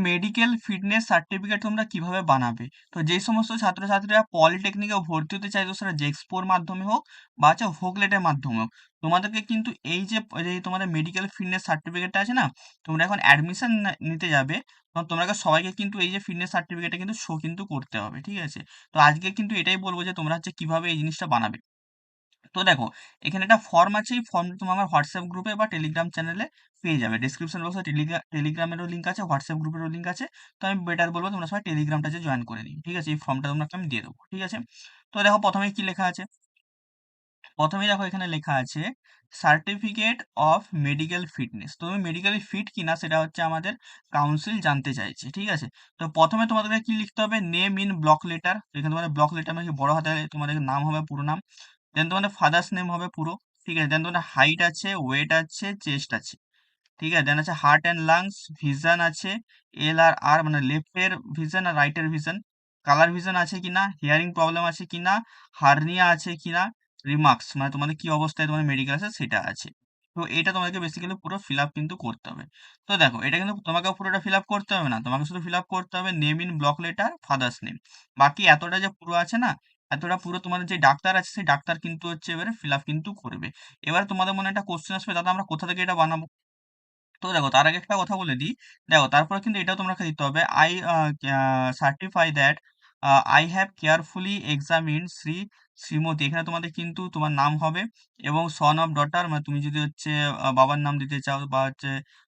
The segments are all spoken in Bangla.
মেডিকেল ফিটনেস সার্টিফিকেট তোমরা কিভাবে বানাবে? তো যেই সমস্ত ছাত্রছাত্রীরা পলিটেকনিকে ভর্তি হতে চাইছো সেটা জেক্সপোর মাধ্যমে হোক বা হচ্ছে ভোকলেটের মাধ্যমে হোক, তোমাদেরকে কিন্তু এই যে তোমাদের মেডিকেল ফিটনেস সার্টিফিকেটটা আছে না, তোমরা এখন অ্যাডমিশন নিতে যাবে, তখন তোমাকে সবাইকে কিন্তু এই যে ফিটনেস সার্টিফিকেটটা কিন্তু শো কিন্তু করতে হবে, ঠিক আছে? তো আজকে কিন্তু এটাই বলব যে তোমরা হচ্ছে কিভাবে এই জিনিসটা বানাবে। তো দেখো, এখানে একটা ফর্ম আছে, এই ফর্মটা তুমি আমার হোয়াটসঅ্যাপ গ্রুপে বা টেলিগ্রাম চ্যানেলে পেয়ে যাবে। ডেসক্রিপশন বক্সে টেলিগ্রামেরও লিঙ্ক আছে, হোয়াটসঅ্যাপ গ্রুপেরও লিঙ্ক আছে। তো আমি বেটার বলবো তোমরা সবাই টেলিগ্রামটা যে জয়েন করে নিই, ঠিক আছে? এই ফর্মটা তোমাকে আমি দিয়ে দেবো, ঠিক আছে? তো দেখো প্রথমে কি লেখা আছে, প্রথমেই দেখো এখানে লেখা আছে সার্টিফিকেট অফ মেডিকেল ফিটনেস। তুমি মেডিকেলি ফিট কিনা সেটা হচ্ছে আমাদের কাউন্সিল জানতে চাইছে, ঠিক আছে? তো প্রথমে তোমাদেরকে কি লিখতে হবে, নেম ইন ব্লক লেটার। এখানে তোমাদের ব্লক লেটার মানে কি, বড় হাতে তোমাদের নাম হবে, পুরো নাম। দেন তোমাদের ফাদার্স নেম হবে পুরো, ঠিক আছে? দেন তোমাদের হাইট আছে, ওয়েট আছে, চেস্ট আছে, ঠিক আছে? দেন আছে হার্ট অ্যান্ড লাংস, ভিশন আছে, এল আর আর মানে লেফটের ভিশন আর রাইটের ভিশন, কালার ভিশন আছে কিনা, হিয়ারিং প্রবলেম আছে কিনা, হার্নিয়া আছে কিনা, রিমার্কস মানে তোমাদের কি অবস্থায় তোমাদের মেডিকেল আছে সেটা আছে। তো এটা তোমাদেরকে বেসিক্যালি পুরো ফিল আপ কিন্তু করতে হবে। তো দেখো, এটা কিন্তু তোমাকে পুরোটা ফিল আপ করতে হবে না, তোমাকে শুধু ফিল আপ করতে হবে name in block letter, father's name. বাকি এতটা যে পুরো আছে না, এতটা পুরো তোমাদের যে ডাক্তার আছে সেই ডাক্তার কিন্তু হচ্ছে এবারে ফিল আপ কিন্তু করবে। এবার তোমাদের মনে একটা কোশ্চেন আসবে, দাদা আমরা কোথা থেকে এটা বানাবো? তো দেখো, তার আগে একটা কথা বলে দিই। দেখো, তারপরে কিন্তু এটাও তোমাকে দিতে হবে, I certify that I have carefully examined Shrimati. এখানে তোমাদের কিন্তু তোমার নাম হবে এবং সন অফ ডটার, মানে তুমি যদি হচ্ছে বাবার নাম দিতে চাও বা হচ্ছে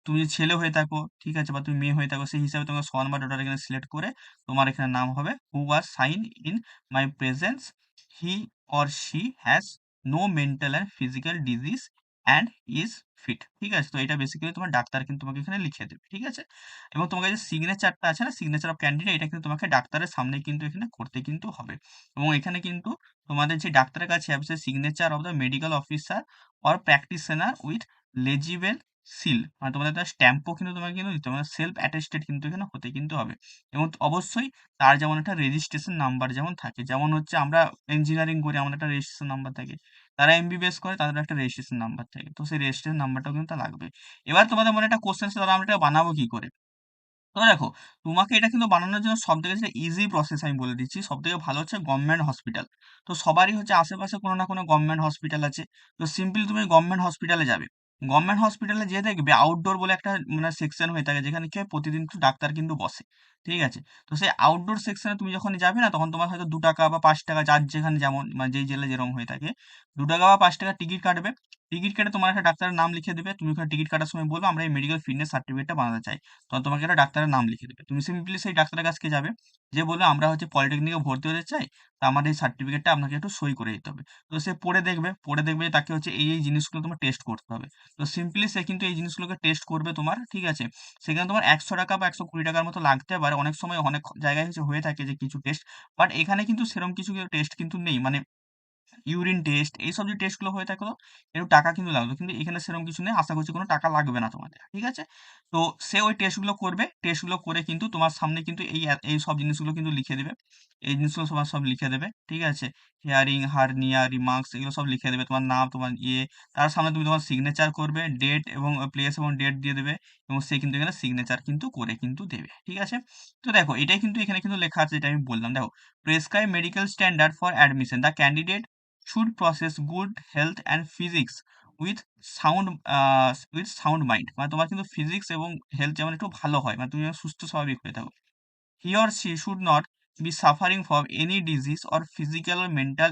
তুমি যদি ছেলে হয়ে থাকো, ঠিক আছে, বা তুমি মেয়ে হয়ে থাকো, সেই হিসাবে তোমাকে সন বা ডটার এখানে সিলেক্ট করে তোমার এখানে নাম হবে, who was sign in my presence, he or she has no mental and physical disease and is fit, ঠিক আছে? তো এটা বেসিক্যালি তোমার ডাক্তার কিন্তু তোমাকে এখানে লিখে দেবে, ঠিক আছে? এবং তোমাকে যে সিগনেচারটা আছে না, সিগনেচার অফ ক্যান্ডিডেট, এটা কিন্তু তোমাকে ডাক্তারের সামনে কিন্তু এখানে করতে কিন্তু হবে। এবং এখানে কিন্তু তোমাদের যে ডাক্তারের কাছে আছে signature of the medical officer or practitioner with লেজিবল seal, মানে তোমাদের একটা স্ট্যাম্পও কিন্তু তোমাকে কিন্তু দিতে হবে, মানে সেলফ অ্যাটেস্টেড কিন্তু এখানে হতে কিন্তু হবে। এবং অবশ্যই তার যেমন একটা রেজিস্ট্রেশন নাম্বার যেমন থাকে, যেমন হচ্ছে আমরা ইঞ্জিনিয়ারিং করি, আমাদের একটা রেজিস্ট্রেশন নাম্বার থাকে, তারা এমবিবিএস করে তাদের একটা রেজিস্ট্রেশন নাম্বার থাকে, তো সেই রেজিস্ট্রেশন নাম্বারটাও কিন্তু লাগবে। এবার তোমাদের মনে একটা কোশ্চেন আছে, দাদা আমরা এটা বানাবো কি করে? তো দেখো, তোমাকে এটা কিন্তু বানানোর জন্য সবথেকে যেটা ইজি প্রসেস আমি বলে দিচ্ছি, সবথেকে ভালো হচ্ছে গভর্নমেন্ট হসপিটাল। তো সবারই হচ্ছে আশেপাশে কোনো না কোনো গভর্নমেন্ট হসপিটাল আছে। তো সিম্পলি তুমি গভর্নমেন্ট হসপিটালে যাবে। গভর্নমেন্ট হসপিটালে যেয়ে দেখবে আউটডোর বলে একটা মানে সেকশন হয়ে থাকে, যেখানে কি হয় প্রতিদিন কিন্তু ডাক্তার কিন্তু বসে। ঠিক আছে? তো সেই আউটডোর সেকশনে তুমি যখন যাবে না, তখন তোমার হয়তো ৳২ বা ৳৫ যার যেখানে যেমন মানে যেই জেলায় যেরকম হয়ে থাকে, ৳২ বা ৳৫ টিকিট কাটবে। টিকিট কেটে তোমার একটা ডাক্তারের নাম লিখে দেবে। তুমি ওখানে টিকিট কাটার সময় বলবে আমরা এই মেডিকেল ফিটনেস সার্টিফিকেটটা বানাতে চাই। তখন তোমাকে একটা ডাক্তারের নাম লিখে দেবে। তুমি সিম্পলি সেই ডাক্তারের কাছকে যাবে। যেয়ে বলবে আমরা হচ্ছে পলিটেকনিকে ভর্তি হতে চাই। তো আমার এই সার্টিফিকেটটা আপনাকে একটু সই করে দিতে হবে। তো সে পড়ে দেখবে, পড়ে দেখবে যে তাকে হচ্ছে এই জিনিসগুলো তোমার টেস্ট করতে হবে। তো সিম্পলি সে কিন্তু এই জিনিসগুলোকে টেস্ট করবে তোমার, ঠিক আছে? সেখানে তোমার ৳১০০ বা ৳১২০ র মতো লাগতে পারে। অনেক সময় অনেক জায়গায় হয়ে থাকে যে কিছু টেস্ট। বাট এখানে কিন্তু সেরকম কিছু টেস্ট কিন্তু নেই। মানে ইউরিন টেস্ট এইসব যে টেস্টগুলো হয়ে থাকলো, একটু টাকা কিন্তু লাগতো। কিন্তু এখানে সেরকম কিছু নেই। আশা করছি কোনো টাকা লাগবে না তোমাদের। ঠিক আছে? তো সে ওই টেস্টগুলো করবে। টেস্টগুলো করে কিন্তু তোমার সামনে কিন্তু এই সব জিনিসগুলো কিন্তু লিখে দিবে। এই জিনিসগুলো তোমার সব লিখে দেবে। ঠিক আছে? হিয়ারিং, হার্নিয়া, রিমার্কস এগুলো সব লিখে দেবে। তোমার নাম, তোমার তার সামনে তুমি তোমার সিগনেচার করবে। ডেট এবং প্লেস এবং ডেট দিয়ে দেবে। এবং সে কিন্তু এখানে সিগনেচার কিন্তু করে কিন্তু দেবে। ঠিক আছে? তো দেখো, এটাই কিন্তু এখানে কিন্তু লেখা আছে যেটা আমি বললাম। দেখো, prescribe medical standard for admission. The candidate should possess good health and physics with sound mind, মানে তোমার কিন্তু ফিজিক্স এবং হেলথ যেমন একটু ভালো হয়, মানে তুমি যেন সুস্থ স্বাভাবিক হয়ে থাকো। He or she should not be suffering from any disease or physical or mental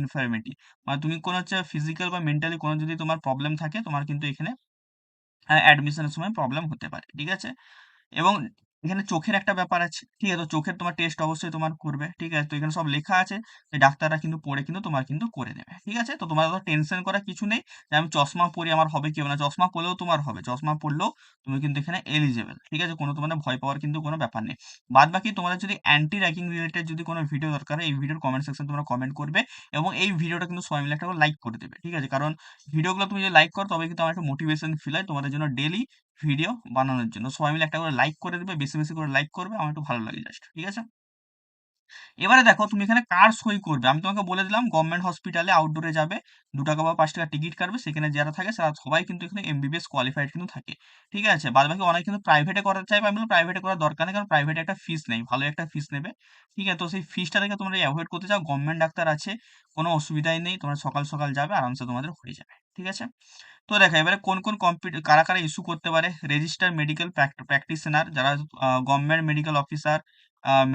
infirmity, মানে তুমি কোনো হচ্ছে ফিজিক্যাল বা মেন্টালি কোনো যদি তোমার প্রবলেম থাকে, তোমার কিন্তু এখানে অ্যাডমিশনের সময় প্রবলেম হতে পারে। ঠিক আছে? এবং এখানে চোখের একটা ব্যাপার আছে। ঠিক আছে? তো চোখের তোমার টেস্ট অবশ্যই তোমার করবে। ঠিক আছে? তো এখানে সব লেখা আছে যে ডাক্তাররা কিন্তু পড়ে কিন্তু তোমার কিন্তু করে দেবে। ঠিক আছে? তো তোমার অত টেনশন করার কিছু নেই যে আমি চশমা পরি আমার হবে কি হবে না। চশমা পরলেও তোমার হবে। চশমা পরলেও তুমি কিন্তু এখানে এলিজিবল। ঠিক আছে? কোনো তোমাদের ভয় পাওয়ার কিন্তু কোনো ব্যাপার নেই। বাদবাকি তোমাদের যদি অ্যান্টি র‍্যাগিং রিলেটেড যদি কোনো ভিডিও দরকার হয়, এই ভিডিওর কমেন্ট সেকশনে তোমরা কমেন্ট করবে এবং এই ভিডিওটা কিন্তু সবাই মিলে একটা করে লাইক করে দেবে। ঠিক আছে? কারণ ভিডিওগুলো তুমি যদি লাইক করো তবে কিন্তু আমার একটা মোটিভেশন ফিল হয় তোমাদের জন্য ডেইলি ভিডিও বানানোর জন্য। সবাই মিলে একটা করে লাইক করে দিবে। বেশি, বেশি করে লাইক করবে। আমার একটু ভালো লাগে জাস্ট। ঠিক আছে? এবারে দেখো তুমি এখানে কার সই করবে, আমি তোমাকে বলে দিলাম গভর্নমেন্ট হসপিটালে আউটডোরে যাবে, ৳2 বা ৳5 টিকিট কাটবে, সেখানে যারা থাকে তারা সবাই কিন্তু এখানে এমবিবিএস কোয়ালিফাইড কিন্তু থাকে। ঠিক আছে? বাদবাকি অনেকে কিন্তু প্রাইভেটে করাতে চাইবে, আমি বলব প্রাইভেটে করার দরকার নেই, কারণ প্রাইভেটে একটা ফিস নেয়, ভালো একটা ফিস নেবে। ঠিক আছে? তো সেই ফিসটা থেকে তোমরা এভয়েড করতে চাও, গভর্নমেন্ট ডাক্তার আছে, কোনো অসুবিধাই নেই, তোমরা সকাল সকাল যাবে, আরামসে তোমাদের হয়ে যাবে। ঠিক আছে? তো দেখো এবারে কোন কারা, কারা ইস্যু করতে পারে? রেজিস্টার্ড মেডিকেল প্র্যাকটিশনার, যারা government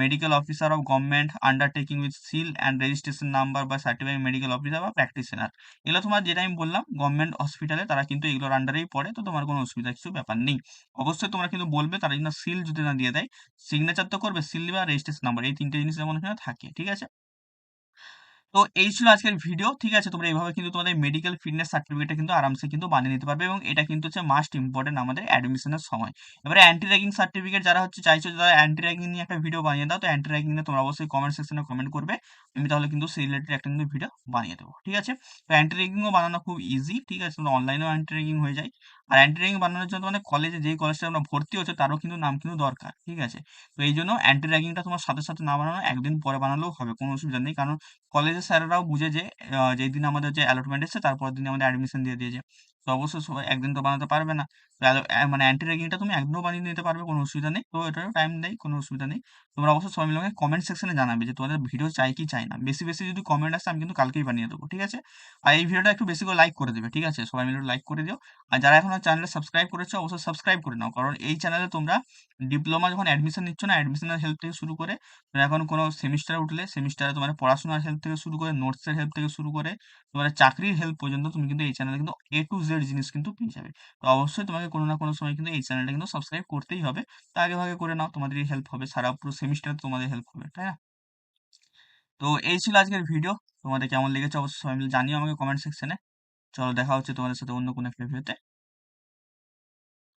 medical officer of government undertaking with seal and registration number বা সার্টিফাইড মেডিকেল অফিসার বা প্র্যাকটিশনার। এগুলো তোমার, যেটা আমি বললাম গভর্নমেন্ট হসপিটালে, তারা কিন্তু এগুলোর আন্ডারেই পড়ে, তো তোমার কোনো অসুবিধা কিছু ব্যাপার নেই। অবশ্যই তোমরা কিন্তু বলবে, তারা যেন সিল যদি না দিয়ে দেয়, সিগনেচার তো করবে, সিল বা রেজিস্ট্রেশন নাম্বার, এই ৩ টে জিনিস যেমন এখানে থাকে। ঠিক আছে? তো এই ছিল আজকের ভিডিও। ঠিক আছে? তোমরা এভাবে কিন্তু তোমাদের মেডিকেল ফিটনেস সার্টিফিকেটটা কিন্তু আরামসে কিন্তু বানিয়ে নিতে পারবে, এবং এটা কিন্তু হচ্ছে মাস্ট ইম্পোর্টেন্ট আমাদের অ্যাডমিশনের সময়। এবারে অ্যান্টি র্যাগিং সার্টিফিকেট যারা হচ্ছে চাইছো, যারা অ্যান্টি র্যাগিং নিয়ে একটা ভিডিও বানিয়ে দাও, তো অ্যান্টি র্যাগিং নিয়ে তোমরা অবশ্যই কমেন্ট সেকশনে কমেন্ট করবে। আমি তাহলে কিন্তু সেই রিলেটেড একটা কিন্তু ভিডিও বানিয়ে দেবো। ঠিক আছে? তো অ্যান্টি র্যাগিংও বানানো খুব ইজি। ঠিক আছে? তোমরা অনলাইনেও অ্যান্টি র্যাগিং হয়ে যায়। আর অ্যান্টি র্যাগিং বানানোর জন্য তোমাদের কলেজে, যেই কলেজটায় তোমরা ভর্তি হচ্ছো, তারও কিন্তু নাম কিন্তু দরকার। ঠিক আছে? তো এইজন্য অ্যান্টি র্যাগিংটা তোমার সাথে, সাথে না বানানো, একদিন পরে বানালেও হবে। কোনো অসুবিধা নেই। কারণ কলেজের স্যারেরাও বুঝে যে যেদিন আমাদের যে অ্যালটমেন্ট এসছে তারপরের দিনই আমাদের অ্যাডমিশন দিয়ে দিয়েছে। তো অবশ্যই সবাই একদিন তো বানাতে পারবে না। তো মানে অ্যান্টি র্যাগিংটা তুমি একদিনেও বানিয়ে নিতে পারবে, কোনো অসুবিধা নেই। তো এটারও টাইম নেই, কোনো অসুবিধা নেই। তোমরা অবশ্যই সবাই মিলে আমাকে কমেন্ট সেকশনে জানাবে যে তোমাদের ভিডিও চাই কি চাই না। বেশি, বেশি যদি কমেন্ট আসে আমি কিন্তু কালকেই বানিয়ে দেবো। ঠিক আছে? আর এই ভিডিওটা একটু বেশি করে লাইক করে দিবে। ঠিক আছে? সবাই মিলে লাইক করে দিও। আর যারা এখনো চ্যানেলটা সাবস্ক্রাইব করেছো, অবশ্যই সাবস্ক্রাইব করে নাও। কারণ এই চ্যানেলে তোমরা ডিপ্লোমা যখন অ্যাডমিশন নিচ্ছ না, অ্যাডমিশনের হেল্প থেকে শুরু করে, এখন কোনো সেমিস্টারে উঠলে সেমিস্টারে তোমার পড়াশোনার হেল্প থেকে শুরু করে, নোটসের হেল্প থেকে শুরু করে, তোমার চাকরির হেল্প পর্যন্ত তুমি কিন্তু এই চ্যানেলে কিন্তু A to Z জিনিস কিন্তু পেয়ে যাবে। তো অবশ্যই তোমাকে কোনো না কোনো সময় কিন্তু এই চ্যানেলটা কিন্তু সাবস্ক্রাইব করতেই হবে। তো আগেভাগে করে নাও, তোমাদেরই হেল্প হবে। সারা পুরো সেমিস্টার তোমাদের হেল্প হবে। তাই না? তো এই ছিল আজকের ভিডিও। তোমাদের কেমন লেগেছে অবশ্যই সবাই মিলে জানিও আমাকে কমেন্ট সেকশনে। চলো দেখা হচ্ছে তোমাদের সাথে অন্য কোনো একটা ভিডিওতে।